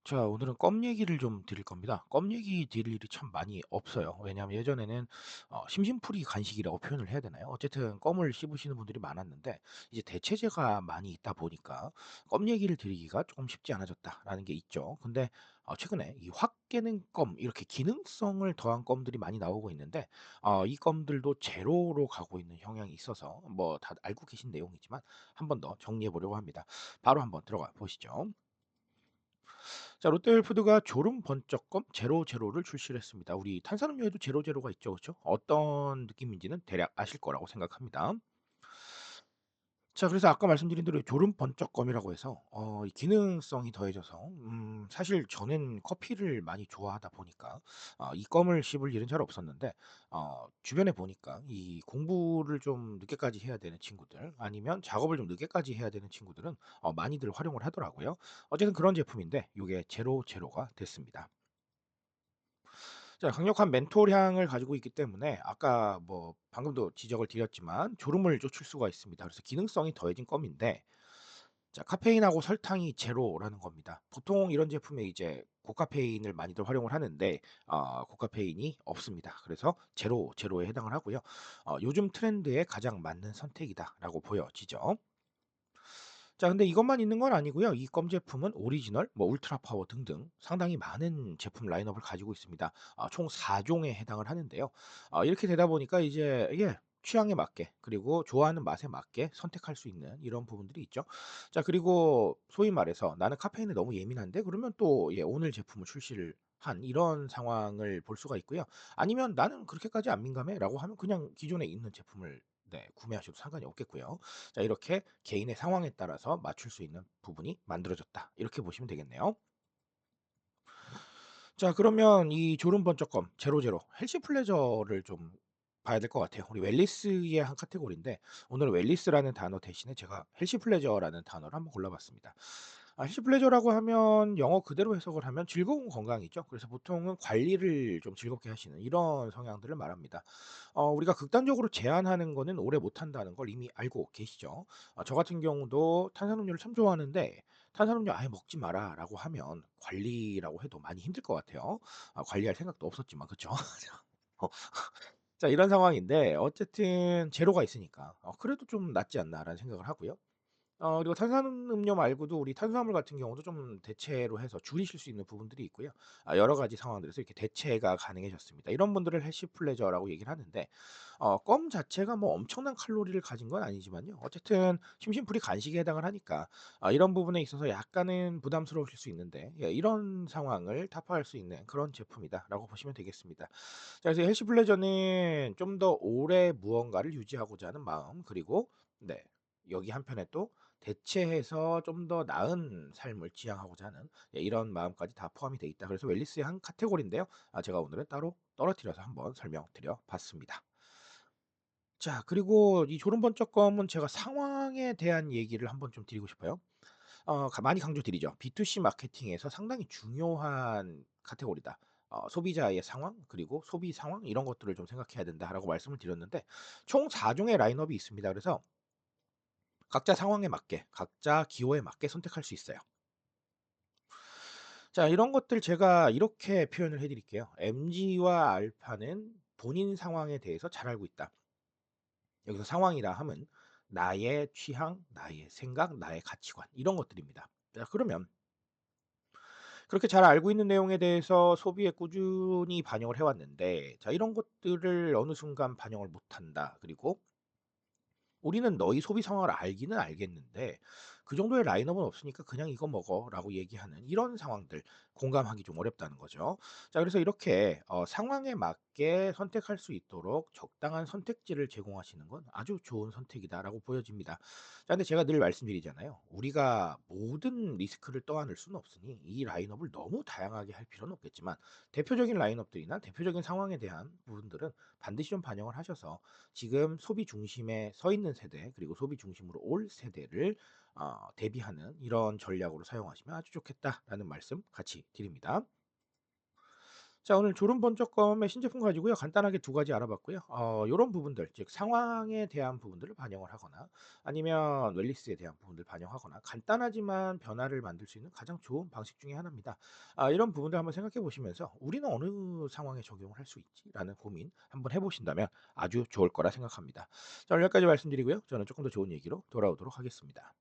자, 오늘은 껌 얘기를 좀 드릴 겁니다. 껌 얘기 드릴 일이 참 많이 없어요. 왜냐하면 예전에는 심심풀이 간식이라고 표현을 해야 되나요? 어쨌든 껌을 씹으시는 분들이 많았는데 이제 대체재가 많이 있다 보니까 껌 얘기를 드리기가 조금 쉽지 않아졌다라는 게 있죠. 근데 최근에 이 확 깨는 껌 이렇게 기능성을 더한 껌들이 많이 나오고 있는데 이 껌들도 제로로 가고 있는 경향이 있어서 뭐 다 알고 계신 내용이지만 한 번 더 정리해 보려고 합니다. 바로 한번 들어가 보시죠. 자, 롯데웰푸드가 졸음 번쩍껌 제로제로를 출시를 했습니다. 우리 탄산음료에도 제로제로가 있죠, 그렇죠? 어떤 느낌인지는 대략 아실 거라고 생각합니다. 자, 그래서 아까 말씀드린 대로 졸음 번쩍껌이라고 해서 이 기능성이 더해져서 사실 저는 커피를 많이 좋아하다 보니까 이 껌을 씹을 일은 잘 없었는데 주변에 보니까 이 공부를 좀 늦게까지 해야 되는 친구들 아니면 작업을 좀 늦게까지 해야 되는 친구들은 많이들 활용을 하더라고요. 어쨌든 그런 제품인데 요게 제로제로가 됐습니다. 자, 강력한 멘톨 향을 가지고 있기 때문에 아까 뭐 방금도 지적을 드렸지만 졸음을 쫓을 수가 있습니다. 그래서 기능성이 더해진 껌인데 자, 카페인하고 설탕이 제로라는 겁니다. 보통 이런 제품에 이제 고카페인을 많이들 활용을 하는데 고카페인이 없습니다. 그래서 제로에 해당을 하고요. 요즘 트렌드에 가장 맞는 선택이다라고 보여지죠. 자, 근데 이것만 있는 건 아니고요. 이 껌 제품은 오리지널, 뭐 울트라 파워 등등 상당히 많은 제품 라인업을 가지고 있습니다. 총 4 종에 해당을 하는데요. 이렇게 되다 보니까 이제 취향에 맞게 그리고 좋아하는 맛에 맞게 선택할 수 있는 이런 부분들이 있죠. 자, 그리고 소위 말해서 '나는 카페인에 너무 예민한데?' 그러면 또 오늘 제품을 출시를 한 이런 상황을 볼 수가 있고요. 아니면 '나는 그렇게까지 안 민감해.'라고 하면 그냥 기존에 있는 제품을 구매하셔도 상관이 없겠고요. 자, 이렇게 개인의 상황에 따라서 맞출 수 있는 부분이 만들어졌다. 이렇게 보시면 되겠네요. 자, 그러면 이 졸음 번쩍껌 제로제로 헬시 플레저를 좀 봐야 될 것 같아요. 우리 웰리스의 한 카테고리인데 오늘 웰리스라는 단어 대신에 제가 헬시 플레저라는 단어를 한번 골라 봤습니다. 헬시 플레저라고 하면 영어 그대로 해석을 하면 즐거운 건강이죠. 그래서 보통은 관리를 좀 즐겁게 하시는 이런 성향들을 말합니다. 우리가 극단적으로 제한하는 거는 오래 못 한다는 걸 이미 알고 계시죠. 저 같은 경우도 탄산음료를 참 좋아하는데 "탄산음료 아예 먹지 마라."라고 하면 관리라고 해도 많이 힘들 것 같아요. 관리할 생각도 없었지만 그쵸? 어 자, 이런 상황인데 어쨌든 제로가 있으니까 '그래도 좀 낫지 않나.'라는 생각을 하고요. 그리고 탄산음료 말고도 우리 탄수화물 같은 경우도 좀 대체로 해서 줄이실 수 있는 부분들이 있고요. 여러 가지 상황들에서 이렇게 대체가 가능해졌습니다. 이런 분들을 해시 플레저라고 얘기를 하는데 껌 자체가 뭐 엄청난 칼로리를 가진 건 아니지만요. 어쨌든 심심풀이 간식에 해당을 하니까 이런 부분에 있어서 약간은 부담스러우실 수 있는데 이런 상황을 타파할 수 있는 그런 제품이다라고 보시면 되겠습니다. 자, 그래서 해시 플레저는 좀 더 오래 무언가를 유지하고자 하는 마음 그리고 여기 한편에 또 대체해서 좀 더 나은 삶을 지향하고자 하는 이런 마음까지 다 포함이 돼 있다. 그래서 웰리스의 한 카테고리인데요. 제가 오늘은 따로 떨어뜨려서 한번 설명드려 봤습니다. 자, 그리고 이 졸음번쩍껌은 제가 상황에 대한 얘기를 한번 좀 드리고 싶어요. 많이 강조드리죠. B2C 마케팅에서 상당히 중요한 카테고리다. 소비자의 상황 그리고 소비 상황 이런 것들을 좀 생각해야 된다라고 말씀을 드렸는데 총 4 종의 라인업이 있습니다. 그래서 각자 상황에 맞게 각자 기호에 맞게 선택할 수 있어요. 자, 이런 것들 제가 이렇게 표현을 해 드릴게요. MG와 알파는 본인 상황에 대해서 잘 알고 있다. 여기서 상황이라 함은 나의 취향, 나의 생각, 나의 가치관 이런 것들입니다. 자, 그러면 그렇게 잘 알고 있는 내용에 대해서 소비에 꾸준히 반영을 해 왔는데 자, 이런 것들을 어느 순간 반영을 못 한다. 그리고 "우리는 너희 소비 상황을 알기는 알겠는데 그 정도의 라인업은 없으니까 그냥 이거 먹어."라고 얘기하는 이런 상황들 공감하기 좀 어렵다는 거죠. 자, 그래서 이렇게 상황에 맞게 선택할 수 있도록 적당한 선택지를 제공하시는 건 아주 좋은 선택이다라고 보여집니다. 자, 근데 제가 늘 말씀드리잖아요. 우리가 모든 리스크를 떠안을 수는 없으니 이 라인업을 너무 다양하게 할 필요는 없겠지만 대표적인 라인업들이나 대표적인 상황에 대한 부분들은 반드시 좀 반영을 하셔서 지금 소비 중심에 서 있는 세대 그리고 소비 중심으로 올 세대를 대비하는 이런 전략으로 사용하시면 아주 좋겠다라는 말씀 같이 드립니다. 자, 오늘 졸음 번쩍검의 신제품 가지고요. 간단하게 두 가지 알아봤고요. 요런 부분들 즉 상황에 대한 부분들을 반영을 하거나 아니면 웰니스에 대한 부분들을 반영하거나 간단하지만 변화를 만들 수 있는 가장 좋은 방식 중에 하나입니다. 이런 부분들 한번 생각해 보시면서 '우리는 어느 상황에 적용을 할 수 있지?'라는 고민 한번 해 보신다면 아주 좋을 거라 생각합니다. 자, 오늘 여기까지 말씀드리고요. 저는 쪼끔 더 좋은 얘기로 돌아오도록 하겠습니다.